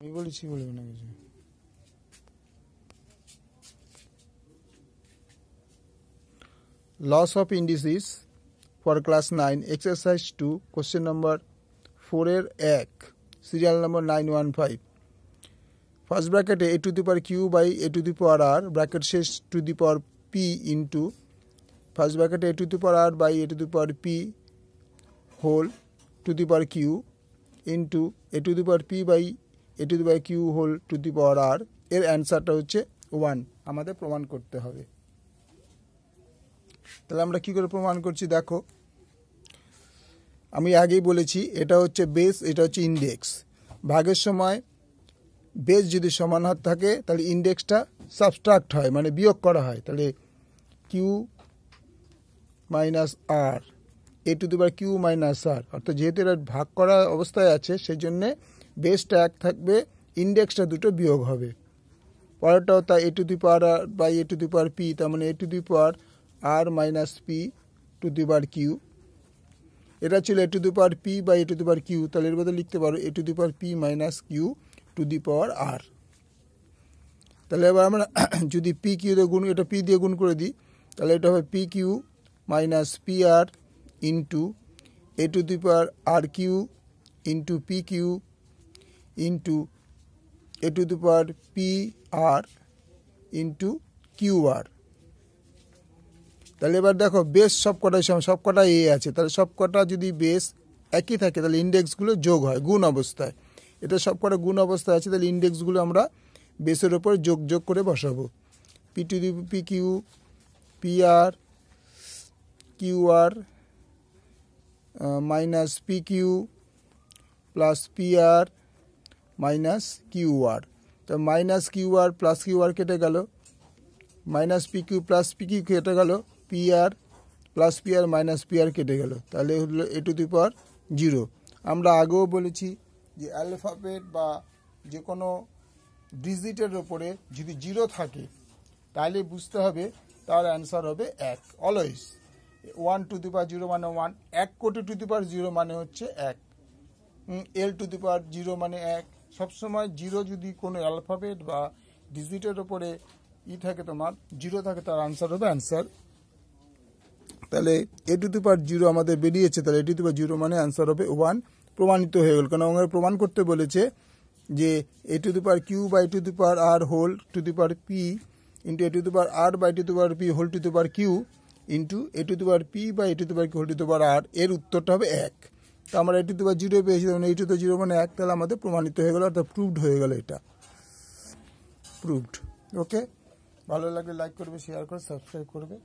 আমি বলেছি বলবে না কিছু। Loss of indices for class 9 exercise 2 question number 4 এর 1 serial number 915 first bracket a to the power q by a to the power r bracket শেষ to the power p into first bracket a to the power r by a to the power p whole to the power q into a to the power p by a to the power q whole to the power r এর অ্যানসারটা হচ্ছে 1 আমাদের প্রমাণ করতে হবে। তাহলে আমরা কি করে প্রমাণ করছি দেখো, আমি আগেই বলেছি এটা হচ্ছে বেস, এটা হচ্ছে ইনডেক্স। ভাগের সময় বেস যদি সমান হাত থাকে তাহলে ইনডেক্সটা সাবট্রাক্ট হয়, মানে বিয়োগ করা হয়। তাহলে Q minus R A to the power Q minus R, অর্থাৎ যেহেতু এটা ভাগ করা অবস্থায় আছে সেই জন্যে বেসটা এক থাকবে, ইনডেক্সটা দুটো বিয়োগ হবে। পরেরটাও তাই A to the power R by A to the power P, তার মানে A to the power R minus P to the power Q. এটা ছিল A to the power P by A to the power Q, তাহলে এর বদলে লিখতে পারো A to the power P minus Q to the power R. তাহলে এবার আমরা যদি পি কিউ দিয়ে গুণ, এটা পি দিয়ে গুণ করে দিই, তাহলে এটা হবে P Q minus P R into A to the power R Q into P Q into A to the power P R into Q R. তাহলে এবার দেখো বেস সবকটাই সবকটা এ আছে, তাহলে সবকটা যদি বেস একই থাকে তাহলে ইন্ডেক্সগুলো যোগ হয় গুণ অবস্থায়। এটা সবকটা গুণ অবস্থায় আছে, তাহলে ইন্ডেক্সগুলো আমরা বেসের ওপর যোগ করে বসাবো। P to the P Q P R Q R minus P Q plus P R minus Q R. তো minus Q R plus Q R কেটে গেল, minus P Q plus P Q কেটে গেল, P R plus P R minus P R কেটে গেল, তাহলে হলো এ to the পাওয়ার 0। আমরা আগেও বলেছি যে অ্যালফাবেট বা যে কোনো ডিজিটের ওপরে যদি 0 থাকে তাহলে বুঝতে হবে তার অ্যান্সার হবে 1 অলওয়েজ। 1 টু দি পাওয়ার 0 মানে 1, 1 কোটি টু দি পাওয়ার 0 মানে হচ্ছে 1, এল টু দি পাওয়ার 0 মানে 1। সবসময় 0 যদি কোনো অ্যালফাবেট বা ডিজিটের ওপরে থাকে, তোমার 0 থাকে, তার আনসার হবে অ্যান্সার। তাহলে এ টু দি পাওয়ার 0 আমাদের বেরিয়েছে, তাহলে এ টু দি পাওয়ার 0 মানে অ্যান্সার হবে 1, প্রমাণিত হয়ে গেল। কারণ আমাদের প্রমাণ করতে বলেছে যে A to the power Q by to the power R whole to the power P into A to the power R by to the power P whole to the power Q into A to the power P by A to the power Q whole to the power R, এর উত্তরটা হবে 1। তো আমরা এ to the পাওয়ার 0 পেয়েছি, মানে A to দি 0 মানে 1, তাহলে আমাদের প্রমাণিত হয়ে গেল, অর্থাৎ প্রুভড হয়ে গেল, এটা প্রুভড। ওকে, ভালো লাগলে লাইক করবে, শেয়ার করে সাবস্ক্রাইব করবে।